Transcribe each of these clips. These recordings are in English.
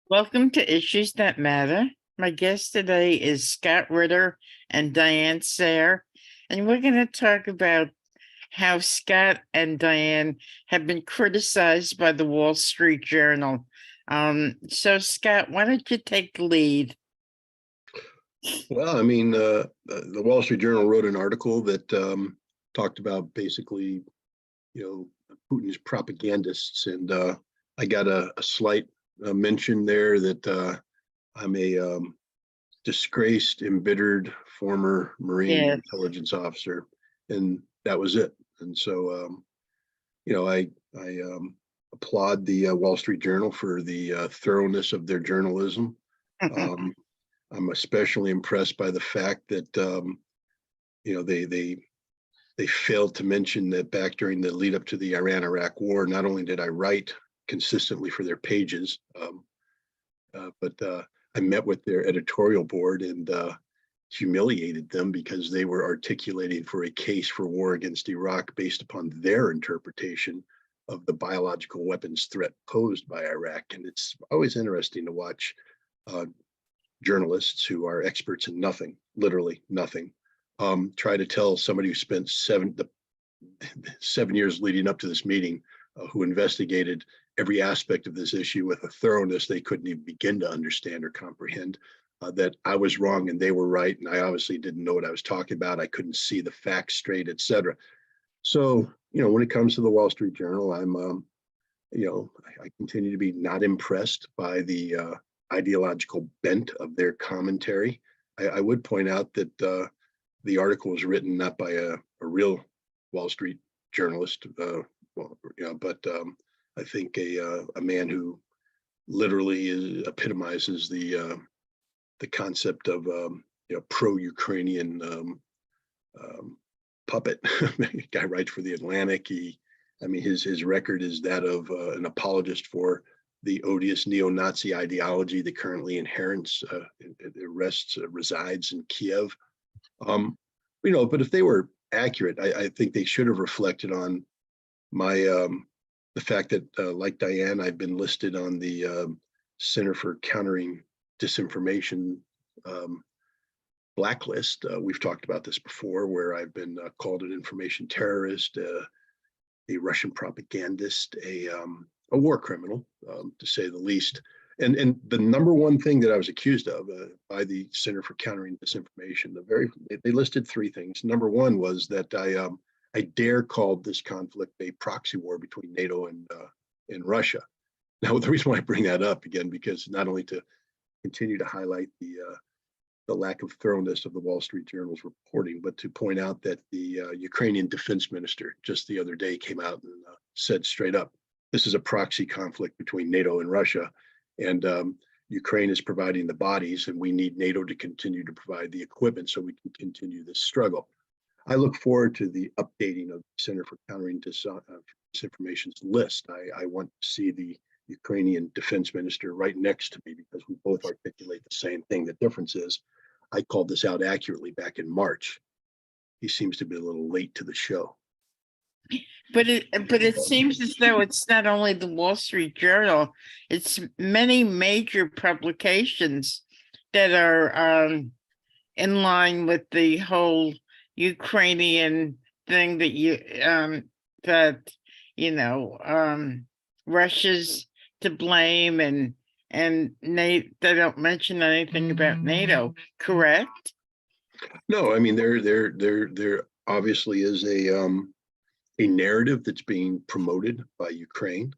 Welcome to Issues That Matter. My guest today is Scott Ritter and Diane Sare, and we're going to talk about how Scott and Diane have been criticized by the Wall Street Journal. So, Scott, why don't you take the lead? Well, the Wall Street Journal wrote an article that talked about basically, Putin's propagandists, and I got a slight mention there that I'm a disgraced, embittered former Marine Yes. intelligence officer, and that was it. And so, I applaud the Wall Street Journal for the thoroughness of their journalism. I'm especially impressed by the fact that they failed to mention that back during the lead up to the Iran-Iraq war, not only did I write consistently for their pages, but I met with their editorial board and humiliated them because they were articulating for a case for war against Iraq based upon their interpretation of the biological weapons threat posed by Iraq. And it's always interesting to watch journalists who are experts in nothing, literally nothing, try to tell somebody who spent 7 years leading up to this meeting, who investigated every aspect of this issue with a thoroughness they couldn't even begin to understand or comprehend, that I was wrong and they were right, and I obviously didn't know what I was talking about. I couldn't see the facts straight, etc. So, when it comes to the Wall Street Journal, I continue to be not impressed by the ideological bent of their commentary. I would point out that the article was written not by a real Wall Street journalist, but I think a man who literally epitomizes the concept of pro-Ukrainian puppet. Guy writes for the Atlantic. His record is that of an apologist for the odious neo-Nazi ideology that currently resides in Kiev. But if they were accurate, I think they should have reflected on the fact that, like Diane, I've been listed on the Center for Countering Disinformation blacklist. We've talked about this before, where I've been called an information terrorist, a Russian propagandist, a war criminal, to say the least. And the number one thing that I was accused of by the Center for Countering Disinformation, they listed 3 things. Number one was that I dare called this conflict a proxy war between NATO and Russia. Now, the reason why I bring that up again, because not only to continue to highlight the lack of thoroughness of the Wall Street Journal's reporting, but to point out that the Ukrainian defense minister just the other day came out and said straight up, this is a proxy conflict between NATO and Russia, and Ukraine is providing the bodies, and we need NATO to continue to provide the equipment so we can continue this struggle. I look forward to the updating of the Center for Countering Disinformation's list. I want to see the Ukrainian defense minister right next to me, because we both articulate the same thing. The difference is I called this out accurately back in March. He seems to be a little late to the show. But it seems as though it's not only the Wall Street Journal, it's many major publications that are in line with the whole Ukrainian thing that Russia's to blame, and they don't mention anything about NATO, correct? No, there obviously is a narrative that's being promoted by Ukraine,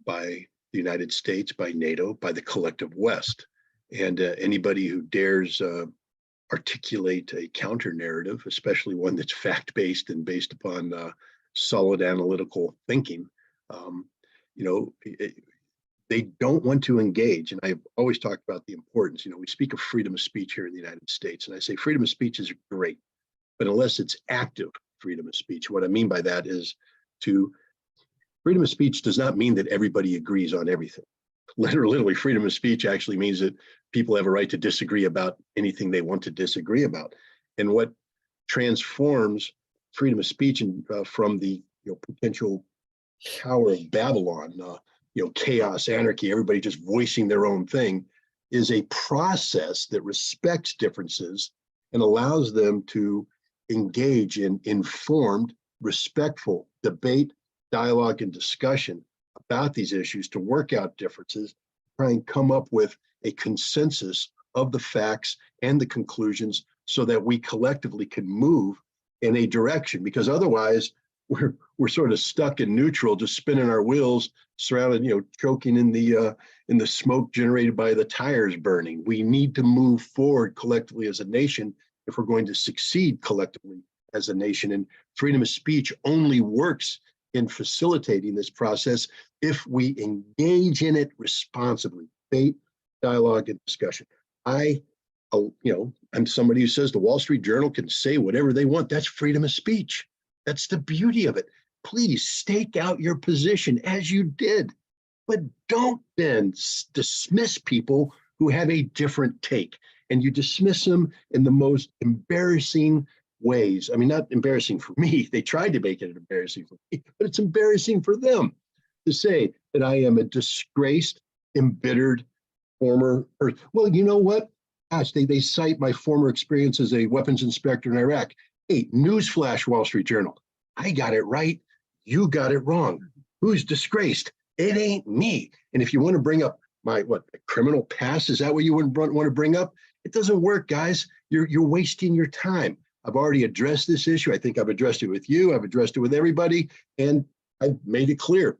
by the United States, by NATO, by the collective West. And anybody who dares articulate a counter narrative, especially one that's fact-based and based upon solid analytical thinking, they don't want to engage. And I've always talked about the importance. We speak of freedom of speech here in the United States, and I say freedom of speech is great, but unless it's active freedom of speech, what I mean by that is freedom of speech does not mean that everybody agrees on everything. Literally, freedom of speech actually means that people have a right to disagree about anything they want to disagree about. And what transforms freedom of speech from the potential Tower of Babylon chaos, anarchy, everybody just voicing their own thing, is a process that respects differences and allows them to engage in informed, respectful debate, dialogue, and discussion about these issues to work out differences, try and come up with a consensus of the facts and the conclusions so that we collectively can move in a direction, because otherwise we're sort of stuck in neutral, just spinning our wheels, surrounded, choking in the smoke generated by the tires burning. We need to move forward collectively as a nation if we're going to succeed collectively as a nation. And freedom of speech only works in facilitating this process if we engage in it responsibly. Debate, dialogue, and discussion. I'm somebody who says the Wall Street Journal can say whatever they want. That's freedom of speech. That's the beauty of it. Please stake out your position as you did, but don't then dismiss people who have a different take. And you dismiss them in the most embarrassing ways. I mean, not embarrassing for me. They tried to make it embarrassing for me, but it's embarrassing for them to say that I am a disgraced, embittered former. Well, you know what? Gosh, they cite my former experience as a weapons inspector in Iraq. Hey, newsflash, Wall Street Journal. I got it right. You got it wrong. Who's disgraced? It ain't me. And if you want to bring up my criminal past, is that what you would want to bring up? It doesn't work, guys. You're wasting your time. I've already addressed this issue. I think I've addressed it with you. I've addressed it with everybody, and I've made it clear.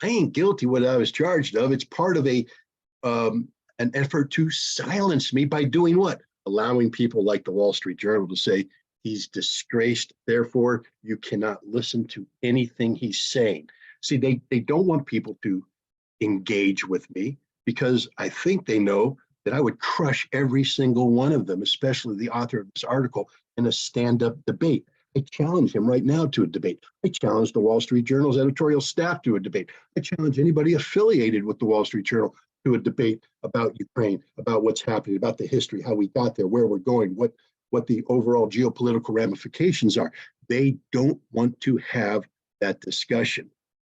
I ain't guilty what I was charged of. It's part of an effort to silence me by doing what? Allowing people like the Wall Street Journal to say he's disgraced. Therefore, you cannot listen to anything he's saying. See, they don't want people to engage with me because I think they know that I would crush every single one of them, especially the author of this article, in a stand-up debate. I challenge him right now to a debate. I challenge the Wall Street Journal's editorial staff to a debate. I challenge anybody affiliated with the Wall Street Journal to a debate about Ukraine, about what's happening, about the history, how we got there, where we're going, what the overall geopolitical ramifications are. They don't want to have that discussion.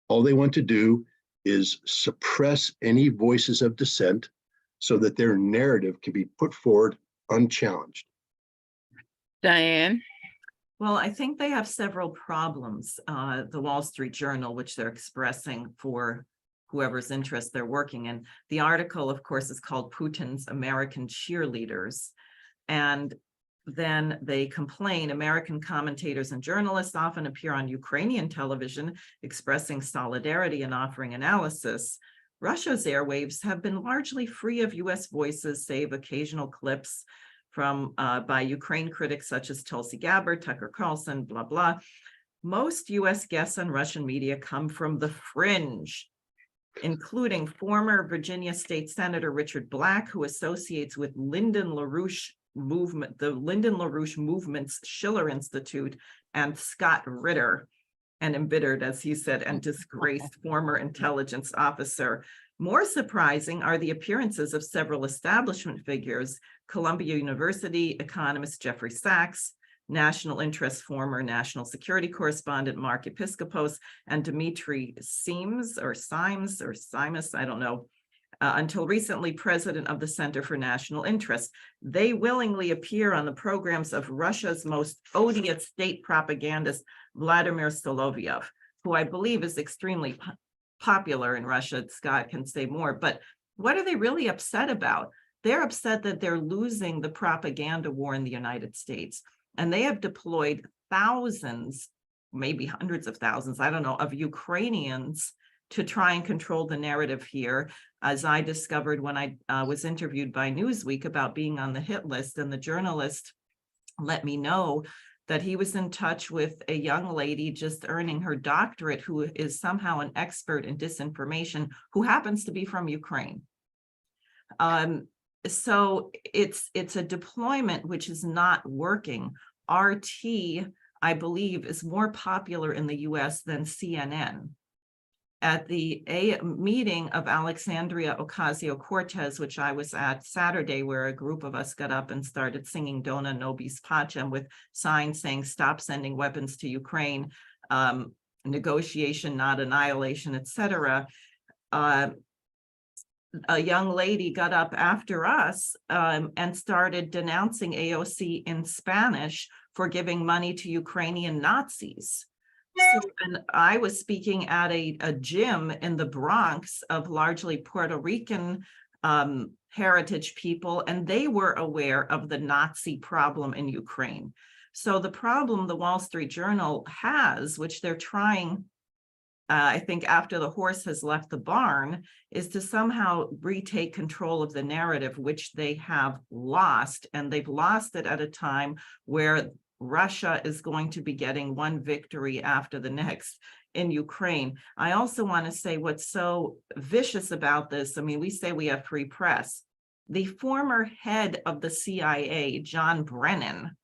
All they want to do is suppress any voices of dissent so that their narrative can be put forward unchallenged. Diane? Well, I think they have several problems, the Wall Street Journal, which they're expressing for whoever's interest they're working in. The article, of course, is called Putin's American Cheerleaders. And then they complain American commentators and journalists often appear on Ukrainian television expressing solidarity and offering analysis. Russia's airwaves have been largely free of U.S. voices, save occasional clips from by Ukraine critics such as Tulsi Gabbard, Tucker Carlson, blah, blah. Most U.S. guests on Russian media come from the fringe, including former Virginia State Senator Richard Black, who associates with Lyndon LaRouche movement, the Lyndon LaRouche movement's Schiller Institute, and Scott Ritter, an embittered, as he said, and disgraced former intelligence officer. More surprising are the appearances of several establishment figures: Columbia University economist Jeffrey Sachs, national interest former national security correspondent Mark Episcopos, and Dimitri Simes, I don't know, until recently president of the Center for National Interest. They willingly appear on the programs of Russia's most odious state propagandist, Vladimir Solovyov, who I believe is extremely popular in Russia. Scott can say more, but what are they really upset about? They're upset that they're losing the propaganda war in the United States. And they have deployed thousands, maybe hundreds of thousands, I don't know, of Ukrainians to try and control the narrative here. As I discovered when I was interviewed by Newsweek about being on the hit list, and the journalist let me know that he was in touch with a young lady just earning her doctorate who is somehow an expert in disinformation, who happens to be from Ukraine. So it's a deployment which is not working. RT, I believe, is more popular in the US than CNN. At the meeting of Alexandria Ocasio-Cortez, which I was at Saturday, where a group of us got up and started singing Dona Nobis Pacem with signs saying, stop sending weapons to Ukraine, negotiation, not annihilation, etc. a young lady got up after us and started denouncing AOC in Spanish for giving money to Ukrainian Nazis. So, and I was speaking at a gym in the Bronx of largely Puerto Rican heritage people, and they were aware of the Nazi problem in Ukraine. So the problem the Wall Street Journal has, which they're trying, I think after the horse has left the barn, is to somehow retake control of the narrative, which they have lost. And they've lost it at a time where Russia is going to be getting one victory after the next in Ukraine. I also want to say what's so vicious about this. I mean, we say we have free press. The former head of the CIA, John Brennan,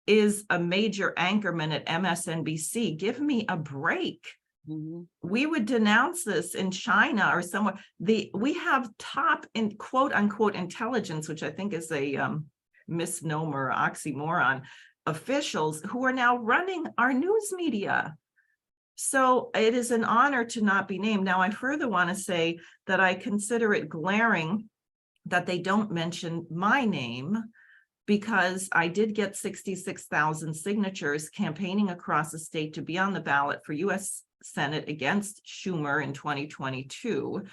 is a major anchorman at MSNBC. Give me a break. We would denounce this in China or somewhere. We have top in quote unquote intelligence, which I think is a misnomer, oxymoron, officials who are now running our news media. So it is an honor to not be named. Now, I further want to say that I consider it glaring that they don't mention my name, because I did get 66,000 signatures campaigning across the state to be on the ballot for U.S. Senate against Schumer in 2022.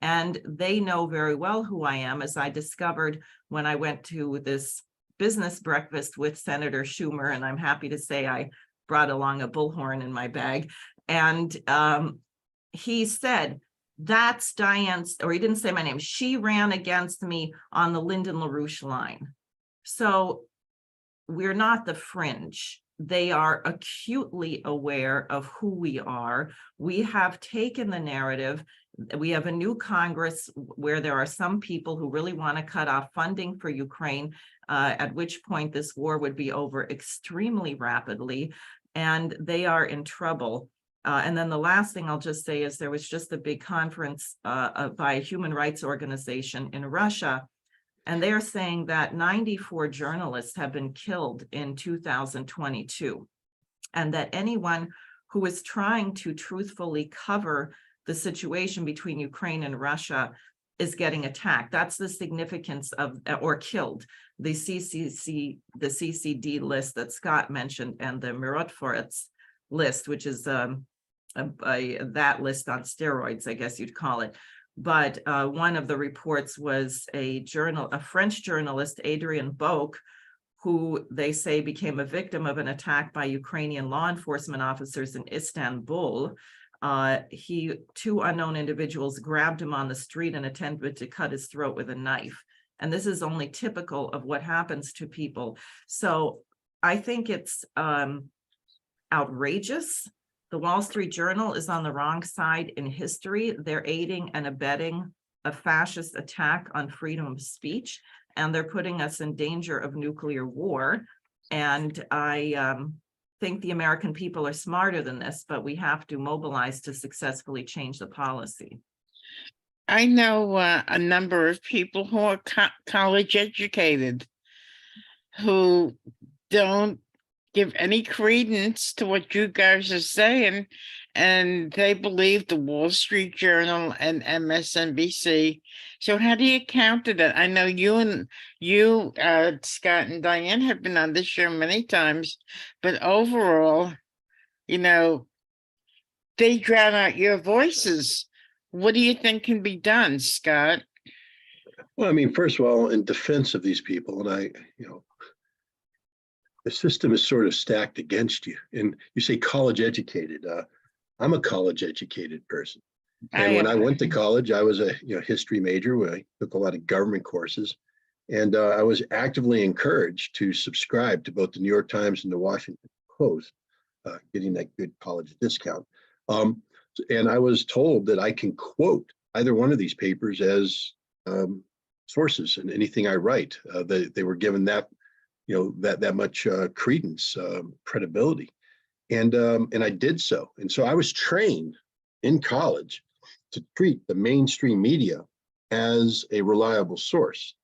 And they know very well who I am, as I discovered when I went to this business breakfast with Senator Schumer. And I'm happy to say I brought along a bullhorn in my bag. And he said, that's Diane's, or he didn't say my name, she ran against me on the Lyndon LaRouche line. So we're not the fringe. They are acutely aware of who we are. We have taken the narrative. We have a new Congress where there are some people who really want to cut off funding for Ukraine, at which point this war would be over extremely rapidly, and they are in trouble. And then the last thing I'll just say is there was just a big conference by a human rights organization in Russia, and they're saying that 94 journalists have been killed in 2022, and that anyone who is trying to truthfully cover the situation between Ukraine and Russia is getting attacked. That's the significance of, or killed. The CCD list that Scott mentioned, and the Mirotvorets list, which is that list on steroids, I guess you'd call it. But one of the reports was a French journalist, Adrian Boque, who they say became a victim of an attack by Ukrainian law enforcement officers in Istanbul. Two unknown individuals grabbed him on the street and attempted to cut his throat with a knife. And this is only typical of what happens to people. So I think it's outrageous. The Wall Street Journal is on the wrong side in history. They're aiding and abetting a fascist attack on freedom of speech, and they're putting us in danger of nuclear war. And I think the American people are smarter than this, but we have to mobilize to successfully change the policy. I know a number of people who are college educated who don't give any credence to what you guys are saying, and they believe the Wall Street Journal and MSNBC. So how do you counter that? I know you, Scott and Diane, have been on this show many times, but overall, you know, they drown out your voices. What do you think can be done, Scott? Well, I mean, first of all, in defense of these people, and the system is sort of stacked against you. And you say college educated. I'm a college educated person. And when I went to college, I was a history major where I took a lot of government courses. And I was actively encouraged to subscribe to both the New York Times and the Washington Post, getting that good college discount. And I was told that I can quote either one of these papers as sources in anything I write. They were given that that much credence, credibility, and I did so. And so I was trained in college to treat the mainstream media as a reliable source.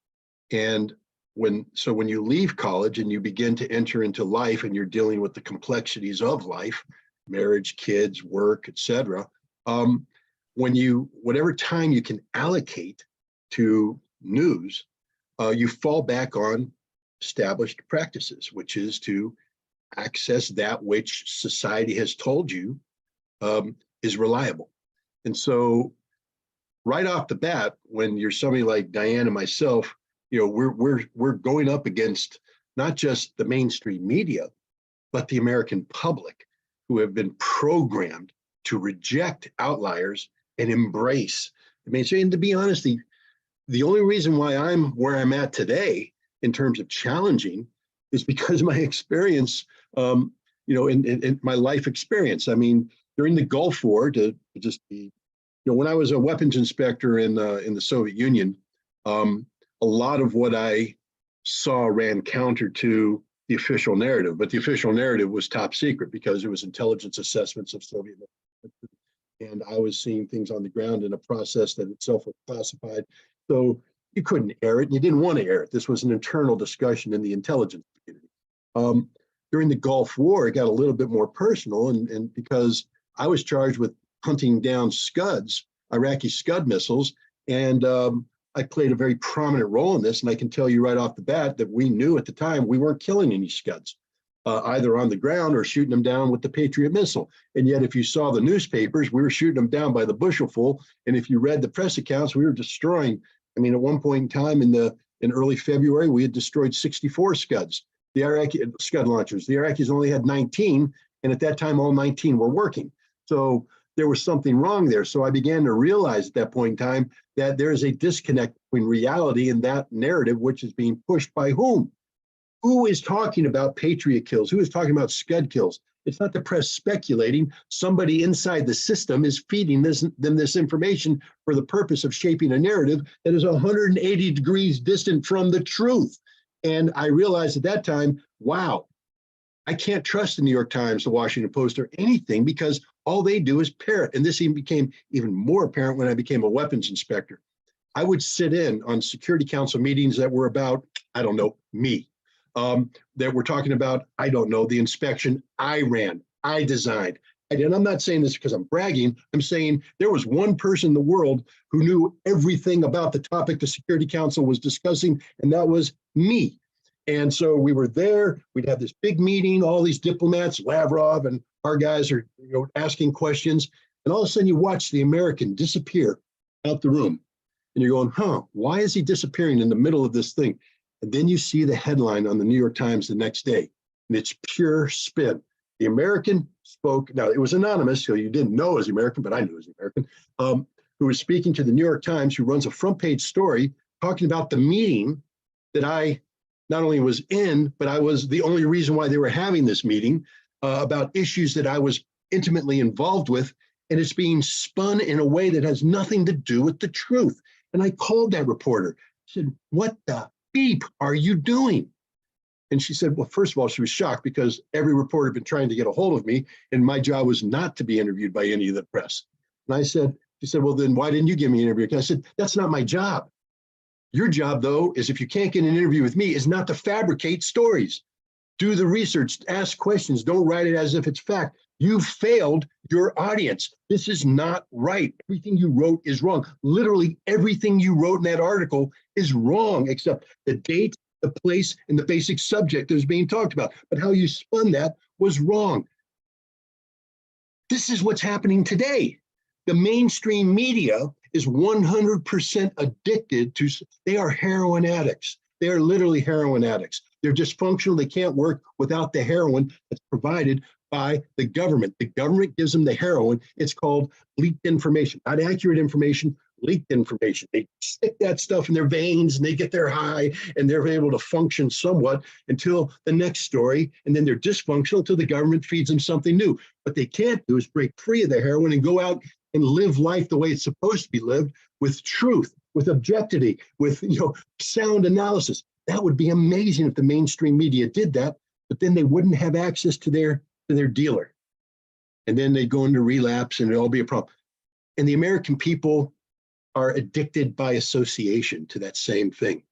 And when you leave college and you begin to enter into life, and you're dealing with the complexities of life, marriage, kids, work, etc., whatever time you can allocate to news, you fall back on established practices, which is to access that which society has told you is reliable. And so right off the bat, when you're somebody like Diane and myself, we're going up against not just the mainstream media, but the American public, who have been programmed to reject outliers and embrace the mainstream. And to be honest, the only reason why I'm where I'm at today in terms of challenging is because my experience, in my life experience. I mean, during the Gulf War, to just be, when I was a weapons inspector in the Soviet Union, a lot of what I saw ran counter to the official narrative, but the official narrative was top secret because it was intelligence assessments of Soviet military. And I was seeing things on the ground in a process that itself was classified. So you couldn't air it, and you didn't want to air it. This was an internal discussion in the intelligence community. During the Gulf War, it got a little bit more personal, and because I was charged with hunting down Scuds, Iraqi Scud missiles, and I played a very prominent role in this, and I can tell you right off the bat that we knew at the time we weren't killing any Scuds, either on the ground or shooting them down with the Patriot missile. And yet, if you saw the newspapers, we were shooting them down by the bushelful. And if you read the press accounts, we were destroying. I mean, at one point in time in early February, we had destroyed 64 Scuds, the Iraqi Scud launchers. The Iraqis only had 19, and at that time, all 19 were working. So there was something wrong there. So I began to realize at that point in time that there is a disconnect between reality and that narrative, which is being pushed by whom? Who is talking about Patriot kills? Who is talking about Scud kills? It's not the press speculating. Somebody inside the system is feeding them this information for the purpose of shaping a narrative that is 180 degrees distant from the truth. And I realized at that time, wow, I can't trust the New York Times, the Washington Post, or anything, because all they do is parrot. And this even became even more apparent when I became a weapons inspector. I would sit in on Security Council meetings that were about, I don't know, me, that were talking about, I don't know, the inspection I ran, I designed. And I'm not saying this because I'm bragging. I'm saying there was one person in the world who knew everything about the topic the Security Council was discussing, and that was me. And so we were there, we'd have this big meeting, all these diplomats, Lavrov and our guys are asking questions. And all of a sudden you watch the American disappear out the room. And you're going, why is he disappearing in the middle of this thing? And then you see the headline on the New York Times the next day, and it's pure spin. The American spoke, now it was anonymous, so you didn't know it was the American, but I knew it was the American, who was speaking to the New York Times, who runs a front page story talking about the meeting that I not only was in, but I was the only reason why they were having this meeting about issues that I was intimately involved with. And it's being spun in a way that has nothing to do with the truth. And I called that reporter, I said, what the beep are you doing? And she said, well, first of all, she was shocked because every reporter had been trying to get a hold of me, and my job was not to be interviewed by any of the press. And she said, well, then why didn't you give me an interview? I said, that's not my job. Your job, though, is if you can't get an interview with me, is not to fabricate stories. Do the research, ask questions, don't write it as if it's fact. You failed your audience. This is not right. Everything you wrote is wrong. Literally everything you wrote in that article is wrong, except the date, the place, and the basic subject that was being talked about. But how you spun that was wrong. This is what's happening today. The mainstream media is 100% addicted to, they are heroin addicts. They are literally heroin addicts. They're dysfunctional. They can't work without the heroin that's provided by the government. The government gives them the heroin. It's called leaked information, not accurate information, leaked information. They stick that stuff in their veins and they get their high and they're able to function somewhat until the next story. And then they're dysfunctional until the government feeds them something new. What they can't do is break free of the heroin and go out and live life the way it's supposed to be lived, with truth, with objectivity, with sound analysis. That would be amazing if the mainstream media did that, but then they wouldn't have access to their dealer. And then they go into relapse and it'll all be a problem. And the American people are addicted by association to that same thing.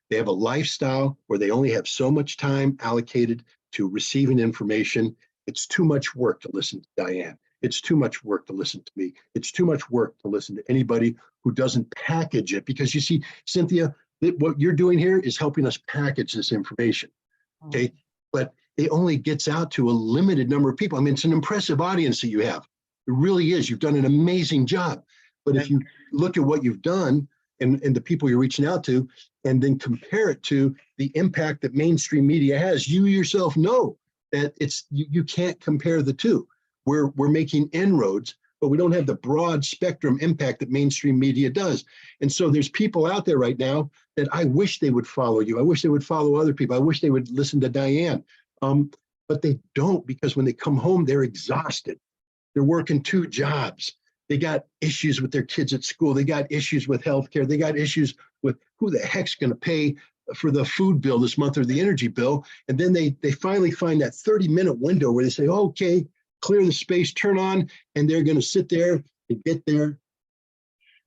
They have a lifestyle where they only have so much time allocated to receiving information. It's too much work to listen to Diane. it's too much work to listen to me. It's too much work to listen to anybody who doesn't package it. Because you see, Cynthia, what you're doing here is helping us package this information. Okay. But it only gets out to a limited number of people. I mean, it's an impressive audience that you have. It really is. You've done an amazing job. But if you look at what you've done and the people you're reaching out to, and then compare it to the impact that mainstream media has, you yourself know that you can't compare the two. We're making inroads, but we don't have the broad spectrum impact that mainstream media does. And so there's people out there right now that I wish they would follow you. I wish they would follow other people. I wish they would listen to Diane. But they don't, because when they come home, they're exhausted. They're working 2 jobs. They got issues with their kids at school. They got issues with healthcare. They got issues with who the heck's going to pay for the food bill this month or the energy bill. And then they finally find that 30-minute window where they say, okay, clear the space, turn on, and they're going to sit there and get their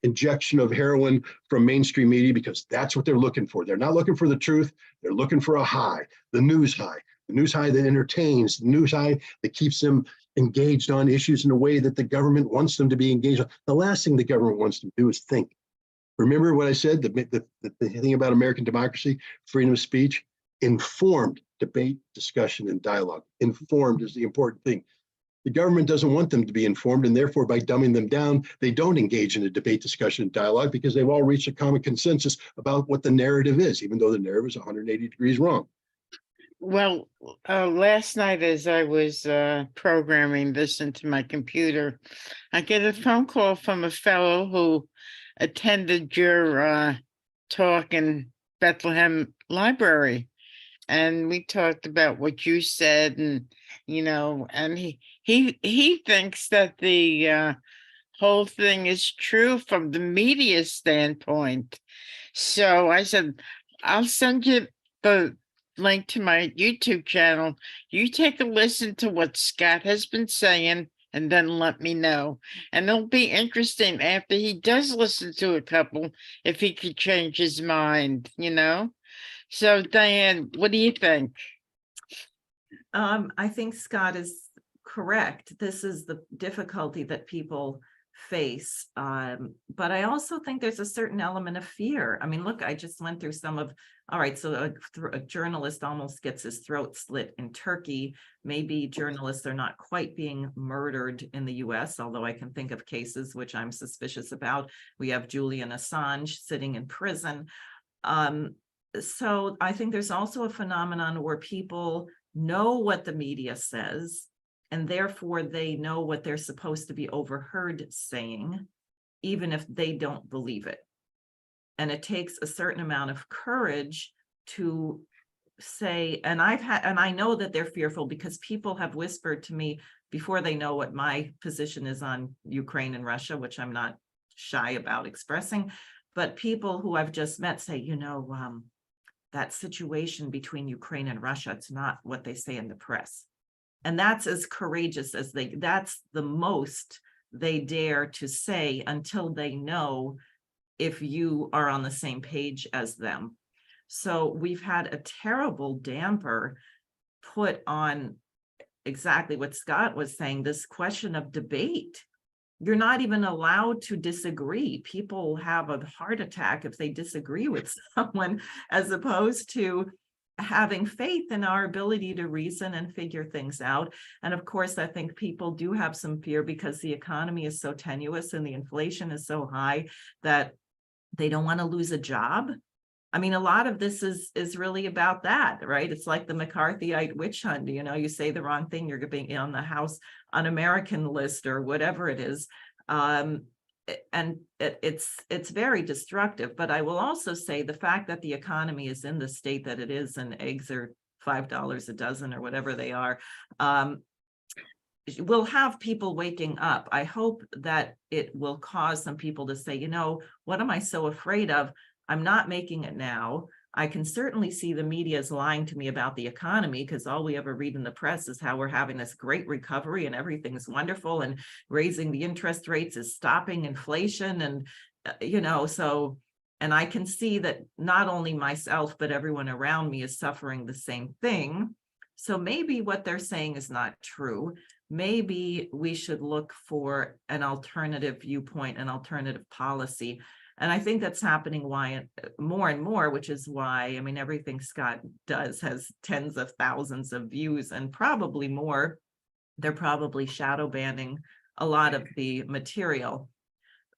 injection of heroin from mainstream media, because that's what they're looking for. They're not looking for the truth. They're looking for a high, the news high that entertains, the news high that keeps them engaged on issues in a way that the government wants them to be engaged on. The last thing the government wants them to do is think. Remember what I said, the thing about American democracy, freedom of speech, informed debate, discussion, and dialogue. Informed is the important thing. The government doesn't want them to be informed, and therefore by dumbing them down, they don't engage in a debate, discussion, and dialogue, because they've all reached a common consensus about what the narrative is, even though the narrative is 180 degrees wrong. Well, last night as I was programming this into my computer, I get a phone call from a fellow who attended your talk in Bethlehem Library. And we talked about what you said, and and he thinks that the whole thing is true from the media standpoint. So I said, I'll send you the link to my YouTube channel. You take a listen to what Scott has been saying and then let me know. And it'll be interesting after he does listen to a couple, if he could change his mind, So Diane, what do you think? I think Scott is correct. This is the difficulty that people face. But I also think there's a certain element of fear. I mean, look, I just went through all right, so a journalist almost gets his throat slit in Turkey. Maybe journalists are not quite being murdered in the US, although I can think of cases which I'm suspicious about. We have Julian Assange sitting in prison. So I think there's also a phenomenon where people know what the media says, and therefore they know what they're supposed to be overheard saying, even if they don't believe it. And it takes a certain amount of courage to say, and I know that they're fearful, because people have whispered to me before they know what my position is on Ukraine and Russia, which I'm not shy about expressing, but people who I've just met say, that situation between Ukraine and Russia, it's not what they say in the press. And that's as courageous as that's the most they dare to say until they know if you are on the same page as them. So we've had a terrible damper put on exactly what Scott was saying, this question of debate. You're not even allowed to disagree. People have a heart attack if they disagree with someone, as opposed to having faith in our ability to reason and figure things out. And of course, I think people do have some fear because the economy is so tenuous and the inflation is so high that they don't want to lose a job. I mean, a lot of this is really about that, right? It's like the McCarthyite witch hunt. You say the wrong thing, you're being on the House Un-American list or whatever it is. And it's very destructive. But I will also say the fact that the economy is in the state that it is, and eggs are $5 a dozen or whatever they are, will have people waking up. I hope that it will cause some people to say, what am I so afraid of? I'm not making it now. I can certainly see the media is lying to me about the economy, because all we ever read in the press is how we're having this great recovery and everything's wonderful, and raising the interest rates is stopping inflation. And, and I can see that not only myself, but everyone around me is suffering the same thing. So maybe what they're saying is not true. maybe we should look for an alternative viewpoint, an alternative policy. And I think that's happening more and more, which is why, I mean, everything Scott does has tens of thousands of views and probably more. They're probably shadow banning a lot of the material.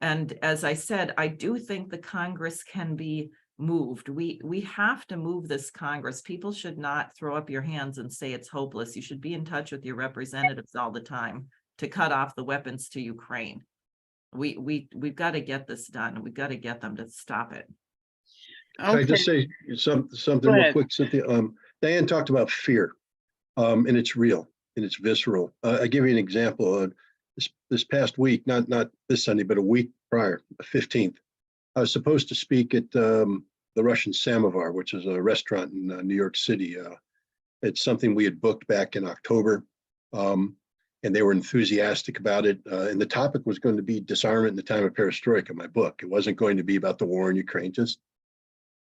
And as I said, I do think the Congress can be moved. We have to move this Congress. People should not throw up your hands and say it's hopeless. You should be in touch with your representatives all the time to cut off the weapons to Ukraine. We've got to get this done. We've got to get them to stop it. Can I Okay, just say something Go real ahead. quick, Cynthia? Diane talked about fear, and it's real and it's visceral. I give you an example. This past week, not this Sunday, but a week prior, the 15th, I was supposed to speak at the Russian Samovar, which is a restaurant in New York City. It's something we had booked back in October, and they were enthusiastic about it. And the topic was going to be disarmament in the time of perestroika, my book. It wasn't going to be about the war in Ukraine, just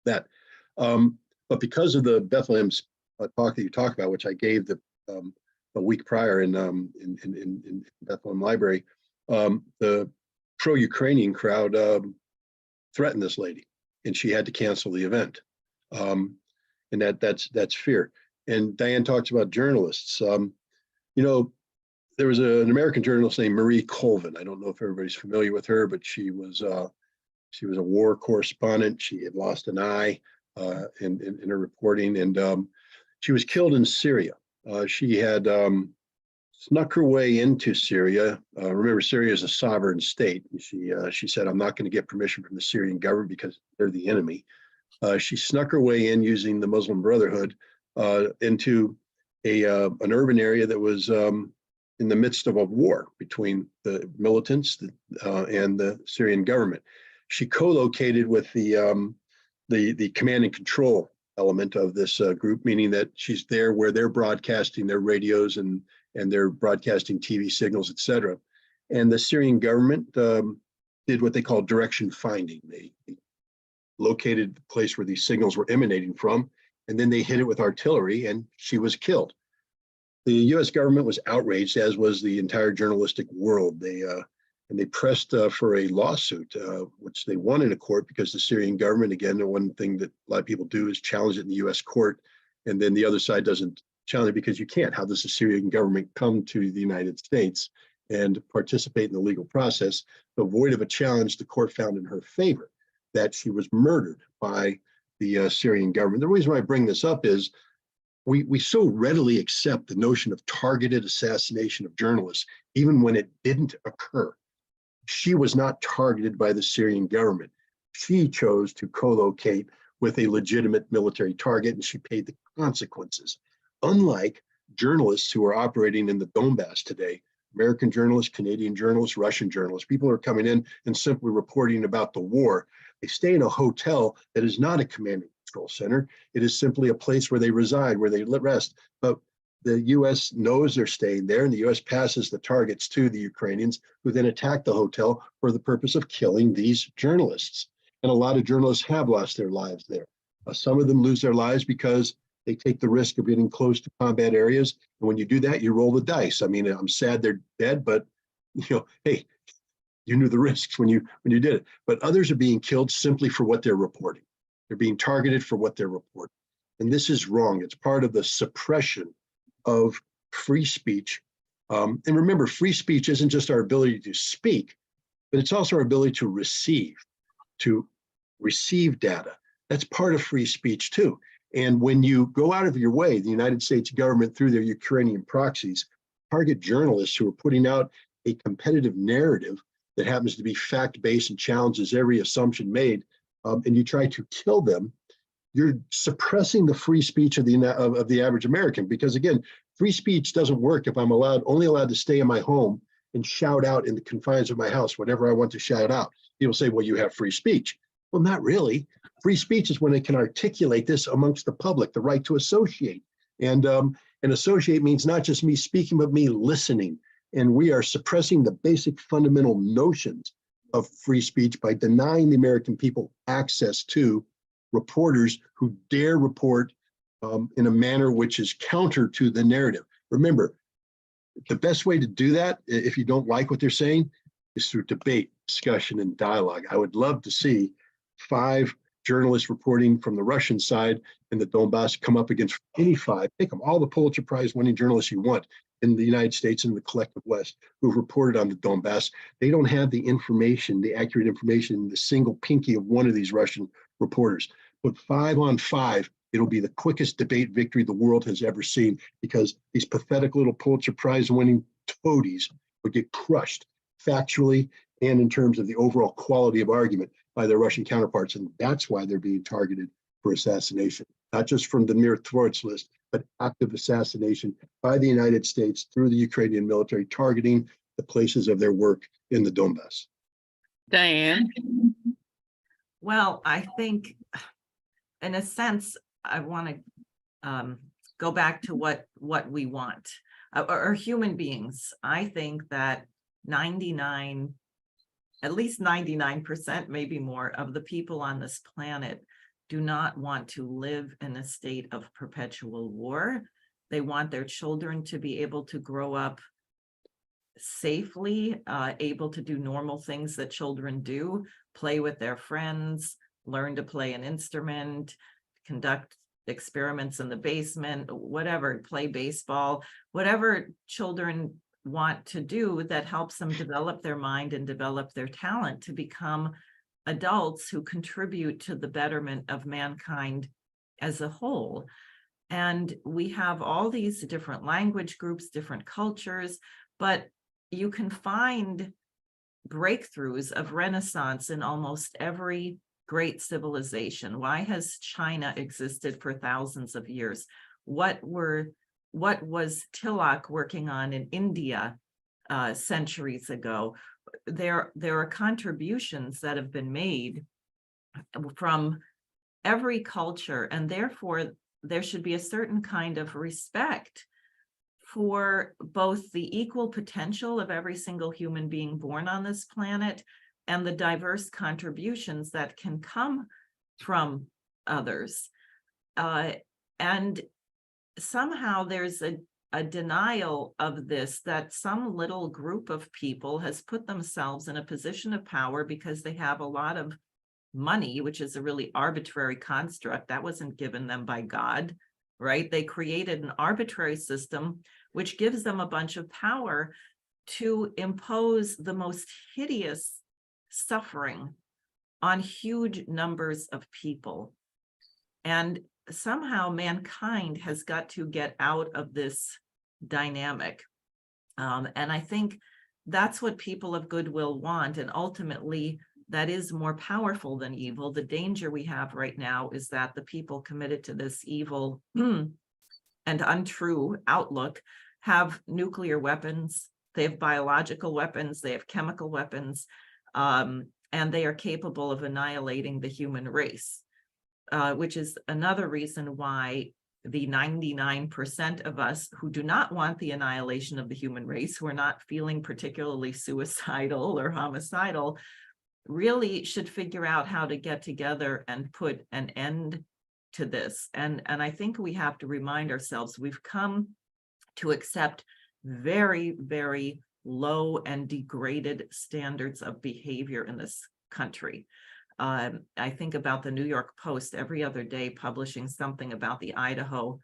that. But because of the Bethlehem's talk that you talk about, which I gave a week prior in Bethlehem Library, the pro-Ukrainian crowd threatened this lady, and she had to cancel the event. And that's fear. And Diane talks about journalists. There was an American journalist named Marie Colvin. I don't know if everybody's familiar with her, but she was a war correspondent. She had lost an eye in her reporting, and she was killed in Syria. She had snuck her way into Syria. Remember, Syria is a sovereign state. She said, "I'm not going to get permission from the Syrian government because they're the enemy." She snuck her way in using the Muslim Brotherhood into an urban area that was in the midst of a war between the militants and the Syrian government. She co-located with the command and control element of this group, meaning that she's there where they're broadcasting their radios and they're broadcasting TV signals, et cetera. And the Syrian government did what they call direction finding. They located the place where these signals were emanating from, and then they hit it with artillery, and she was killed. The U.S. government was outraged, as was the entire journalistic world. They pressed for a lawsuit, which they won in a court because the Syrian government, again, the one thing that a lot of people do is challenge it in the U.S. court, and then the other side doesn't challenge it because you can't. How does the Syrian government come to the United States and participate in the legal process? So void of a challenge, the court found in her favor that she was murdered by the Syrian government. The reason why I bring this up is we so readily accept the notion of targeted assassination of journalists, even when it didn't occur. She was not targeted by the Syrian government. She chose to co-locate with a legitimate military target, and she paid the consequences. Unlike journalists who are operating in the Donbass today, American journalists, Canadian journalists, Russian journalists, people are coming in and simply reporting about the war. They stay in a hotel that is not a command and control center. It is simply a place where they reside, where they rest. But the U.S. knows they're staying there, and the U.S. passes the targets to the Ukrainians, who then attack the hotel for the purpose of killing these journalists. And a lot of journalists have lost their lives there. Some of them lose their lives because they take the risk of getting close to combat areas. And when you do that, you roll the dice. I mean, I'm sad they're dead, but hey, you knew the risks when you did it. But others are being killed simply for what they're reporting. They're being targeted for what they're reporting. And this is wrong. It's part of the suppression of free speech. And remember, free speech isn't just our ability to speak, but it's also our ability to receive data. That's part of free speech too. And when you go out of your way, the United States government, through their Ukrainian proxies, target journalists who are putting out a competitive narrative that happens to be fact-based and challenges every assumption made, and you try to kill them, you're suppressing the free speech of the average American. Because again, free speech doesn't work if I'm only allowed to stay in my home and shout out in the confines of my house whatever I want to shout out. People say, well, you have free speech. Well, not really. Free speech is when it can articulate this amongst the public, the right to associate. And associate means not just me speaking, but me listening. And we are suppressing the basic fundamental notions of free speech by denying the American people access to reporters who dare report in a manner which is counter to the narrative. Remember, The best way to do that, if you don't like what they're saying, is through debate, discussion, and dialogue. I would love to see 5 journalists reporting from the Russian side in the Donbass come up against any 5, pick them, all the Pulitzer Prize winning journalists you want in the United States and the collective West who've reported on the Donbass. They don't have the information, the accurate information in the single pinky of one of these Russian reporters. Put 5 on 5, it'll be the quickest debate victory the world has ever seen, because these pathetic little Pulitzer Prize winning toadies would get crushed factually and in terms of the overall quality of argument by their Russian counterparts. And that's why they're being targeted for assassination, not just from the mere thwarts list, but active assassination by the United States through the Ukrainian military, targeting the places of their work in the Donbass. Diane? Well, I think in a sense, I want to go back to what we want, or human beings. I think that at least 99%, maybe more, of the people on this planet do not want to live in a state of perpetual war. They want their children to be able to grow up safely, able to do normal things that children do, play with their friends, learn to play an instrument, conduct experiments in the basement, whatever, play baseball, whatever children want to do that helps them develop their mind and develop their talent to become adults who contribute to the betterment of mankind as a whole. And we have all these different language groups, different cultures, but you can find breakthroughs of Renaissance in almost every great civilization. Why has China existed for thousands of years? What was Tilak working on in India centuries ago? There are contributions that have been made from every culture, and therefore there should be a certain kind of respect for both the equal potential of every single human being born on this planet and the diverse contributions that can come from others. And somehow there's a denial of this, that some little group of people has put themselves in a position of power because they have a lot of money, which is a really arbitrary construct that wasn't given them by God, right? They created an arbitrary system which gives them a bunch of power to impose the most hideous suffering on huge numbers of people. And somehow mankind has got to get out of this dynamic. And I think that's what people of goodwill want. And ultimately, that is more powerful than evil. The danger we have right now is that the people committed to this evil and untrue outlook have nuclear weapons, they have biological weapons, they have chemical weapons, and they are capable of annihilating the human race, which is another reason why the 99% of us who do not want the annihilation of the human race, who are not feeling particularly suicidal or homicidal, really should figure out how to get together and put an end to this. And I think we have to remind ourselves we've come to accept very, very low and degraded standards of behavior in this country. I think about the New York Post every other day publishing something about the Idaho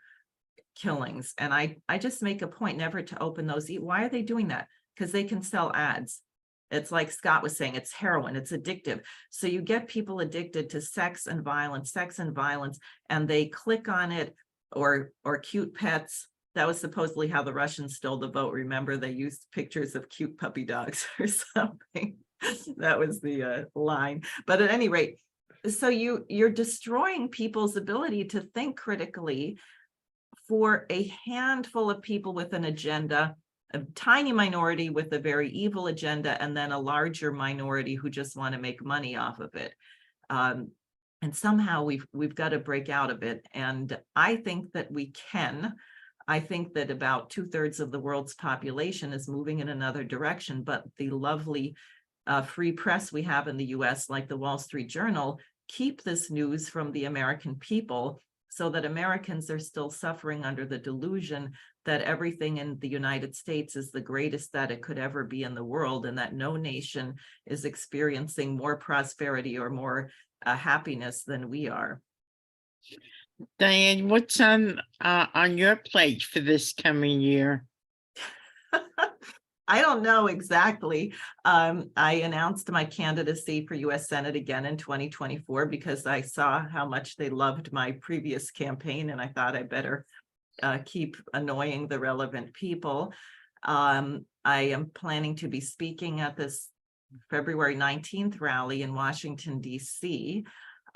killings. And I just make a point never to open those. Why are they doing that? Because they can sell ads. It's like Scott was saying, it's heroin, it's addictive. So you get people addicted to sex and violence, and they click on it, or cute pets. That was supposedly how the Russians stole the vote. Remember, they used pictures of cute puppy dogs or something. That was the line. But at any rate, so you're destroying people's ability to think critically for a handful of people with an agenda, a tiny minority with a very evil agenda, and then a larger minority who just want to make money off of it. And somehow we've got to break out of it. And I think that we can. I think that about 2/3 of the world's population is moving in another direction, but the lovely free press we have in the US, like the Wall Street Journal, keep this news from the American people so that Americans are still suffering under the delusion that everything in the United States is the greatest that it could ever be in the world, and that no nation is experiencing more prosperity or more happiness than we are. Diane, what's on your plate for this coming year? I don't know exactly. I announced my candidacy for US Senate again in 2024 because I saw how much they loved my previous campaign, and I thought I better keep annoying the relevant people. I am planning to be speaking at this February 19th rally in Washington, D.C.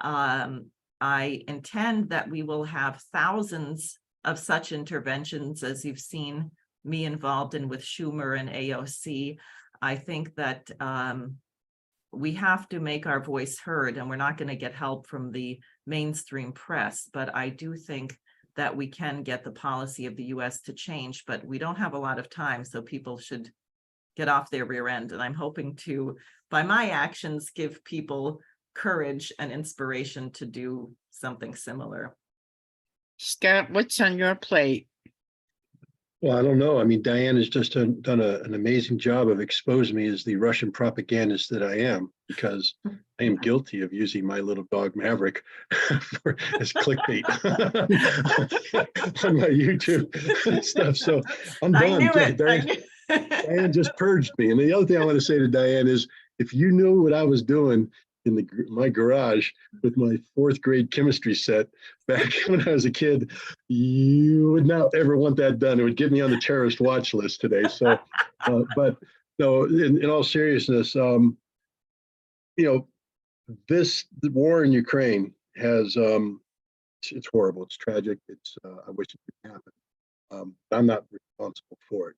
I intend that we will have thousands of such interventions as you've seen me involved in with Schumer and AOC. I think that we have to make our voice heard, and we're not going to get help from the mainstream press, but I do think that we can get the policy of the US to change, but we don't have a lot of time, so people should get off their rear end. And I'm hoping to, by my actions, give people courage and inspiration to do something similar. Scott, what's on your plate? Well, I don't know. I mean, Diane has just done an amazing job of exposing me as the Russian propagandist that I am, because I am guilty of using my little dog Maverick as clickbait on my YouTube stuff. So I'm done. I knew it. Diane just purged me. And the other thing I want to say to Diane is, if you knew what I was doing in my garage with my 4th grade chemistry set back when I was a kid, you would not ever want that done. It would get me on the terrorist watch list today. So, but no, in all seriousness, you know, the war in Ukraine has, it's horrible. It's tragic. It's, I wish it could happen. I'm not responsible for it.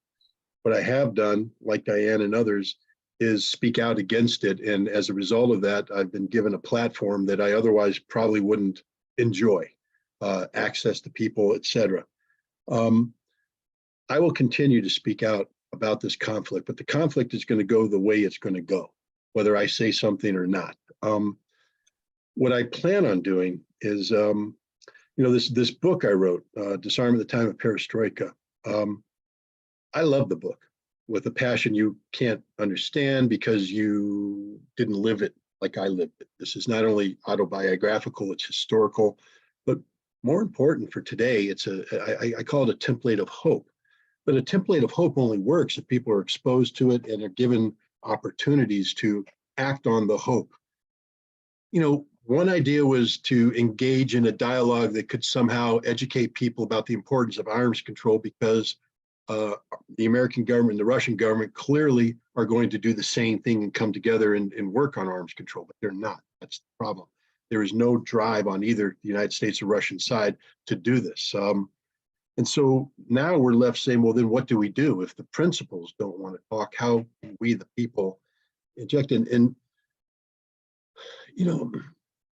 What I have done, like Diane and others, is speak out against it. And as a result of that, I've been given a platform that I otherwise probably wouldn't enjoy, access to people, etc. I will continue to speak out about this conflict, but the conflict is going to go the way it's going to go, whether I say something or not. What I plan on doing is, you know, this book I wrote, Disarm at the Time of Perestroika. I love the book with a passion you can't understand because you didn't live it like I lived it. This is not only autobiographical, it's historical, but more important for today, it's I call it a template of hope. But a template of hope only works if people are exposed to it and are given opportunities to act on the hope. You know, one idea was to engage in a dialogue that could somehow educate people about the importance of arms control, because the American government and the Russian government clearly are going to do the same thing and come together and work on arms control, but they're not. That's the problem. There is no drive on either the United States or Russian side to do this. And so now we're left saying, well, then what do we do if the principals don't want to talk? How can we, the people, inject in? And, you know,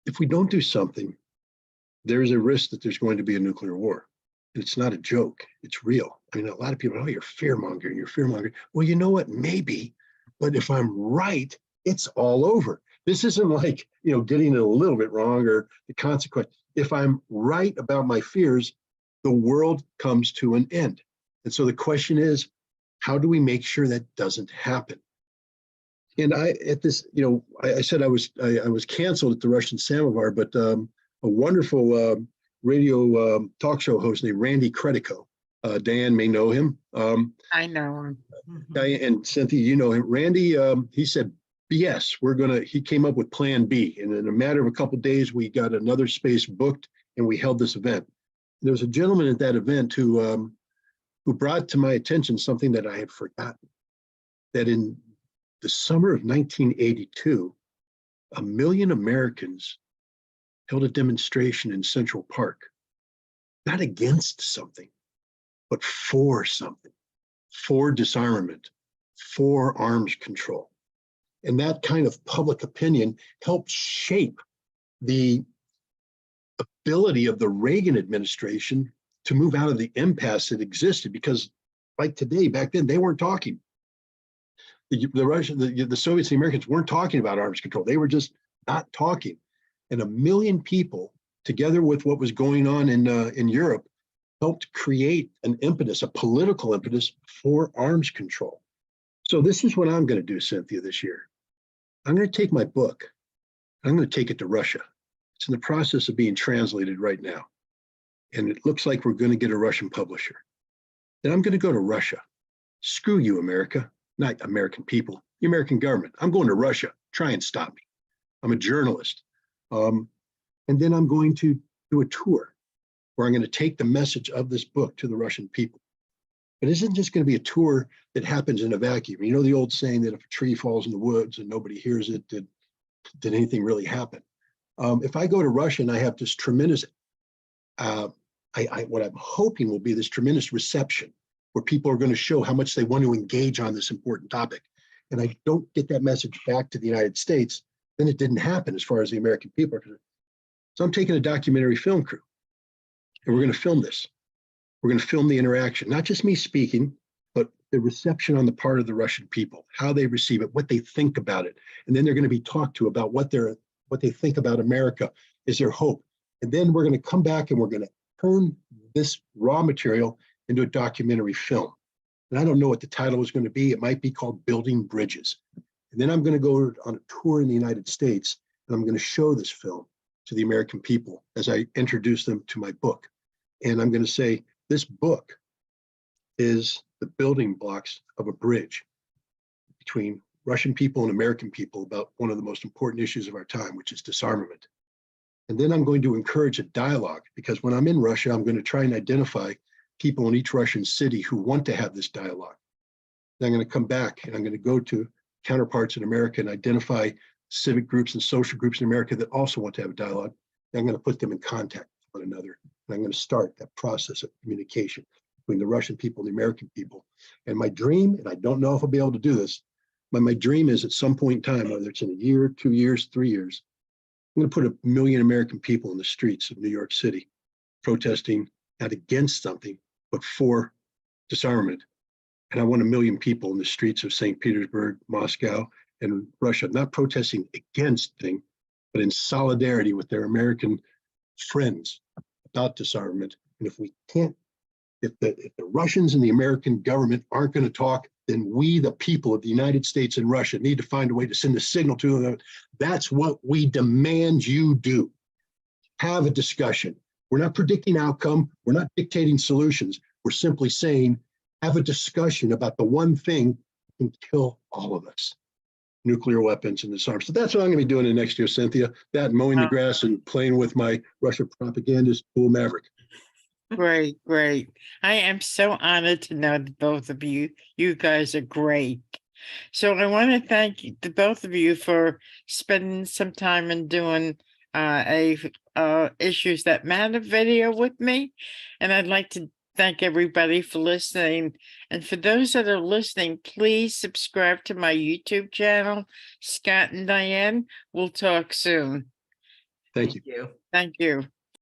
if we don't do something, there's a risk that there's going to be a nuclear war. It's not a joke. It's real. I mean, a lot of people, oh, you're fear-mongering, you're fear-mongering. Well, you know what? Maybe, but if I'm right, it's all over. This isn't like, you know, getting it a little bit wrong or the consequence. If I'm right about my fears, the world comes to an end. And so the question is, how do we make sure that doesn't happen? And at this, you know, I said I was canceled at the Russian Samovar, but a wonderful radio talk show host named Randy Credico. Diane may know him. I know him. Diane and Cynthia, you know him. Randy, he said, yes, he came up with plan B. And in a matter of a couple of days, we got another space booked and we held this event. There was a gentleman at that event who brought to my attention something that I had forgotten, that in the summer of 1982, 1 million Americans held a demonstration in Central Park, not against something, but for something, for disarmament, for arms control. And that kind of public opinion helped shape the ability of the Reagan administration to move out of the impasse that existed, because like today, back then, they weren't talking. The Russian, the Soviets, the Americans weren't talking about arms control. They were just not talking. And 1 million people, together with what was going on in Europe, helped create an impetus, a political impetus for arms control. So this is what I'm going to do, Cynthia, this year. I'm going to take my book. I'm going to take it to Russia. It's in the process of being translated right now. And it looks like we're going to get a Russian publisher. Then I'm going to go to Russia. Screw you, America, not American people, the American government. I'm going to Russia. Try and stop me. I'm a journalist. And then I'm going to do a tour where I'm going to take the message of this book to the Russian people. But it isn't just going to be a tour that happens in a vacuum. You know the old saying that if a tree falls in the woods and nobody hears it, did anything really happen? If I go to Russia and I have this tremendous, what I'm hoping will be this tremendous reception where people are going to show how much they want to engage on this important topic, and I don't get that message back to the United States, then it didn't happen as far as the American people are concerned. So I'm taking a documentary film crew, and we're going to film this. We're going to film the interaction, not just me speaking, but the reception on the part of the Russian people, how they receive it, what they think about it. And then they're going to be talked to about what they think about America. Is there hope? And then we're going to come back and we're going to turn this raw material into a documentary film. And I don't know what the title is going to be. It might be called Building Bridges. And then I'm going to go on a tour in the United States, and I'm going to show this film to the American people as I introduce them to my book. And I'm going to say, this book is the building blocks of a bridge between Russian people and American people about one of the most important issues of our time, which is disarmament. And then I'm going to encourage a dialogue, because when I'm in Russia, I'm going to try and identify people in each Russian city who want to have this dialogue. Then I'm going to come back and I'm going to go to counterparts in America and identify civic groups and social groups in America that also want to have a dialogue. And I'm going to put them in contact with one another. And I'm going to start that process of communication between the Russian people and the American people. And my dream, and I don't know if I'll be able to do this, but my dream is at some point in time, whether it's in a year, 2 years, 3 years, I'm going to put 1 million American people in the streets of New York City protesting not against something, but for disarmament. And I want 1 million people in the streets of St. Petersburg, Moscow, and Russia, not protesting against things, but in solidarity with their American friends about disarmament. And if we can't, if the Russians and the American government aren't going to talk, then we, the people of the United States and Russia, need to find a way to send a signal to them. That's what we demand you do. Have a discussion. We're not predicting outcome. We're not dictating solutions. We're simply saying, have a discussion about the one thing that can kill all of us: nuclear weapons and disarmament. So that's what I'm going to be doing in next year, Cynthia. That, mowing the grass and playing with my Russia propagandist, cool maverick. Great, great. I am so honored to know the both of you. You guys are great. So I want to thank the both of you for spending some time and doing a Issues That Matter video with me. And I'd like to thank everybody for listening. And for those that are listening, please subscribe to my YouTube channel, Scott and Diane. We'll talk soon. Thank you. you. Thank you.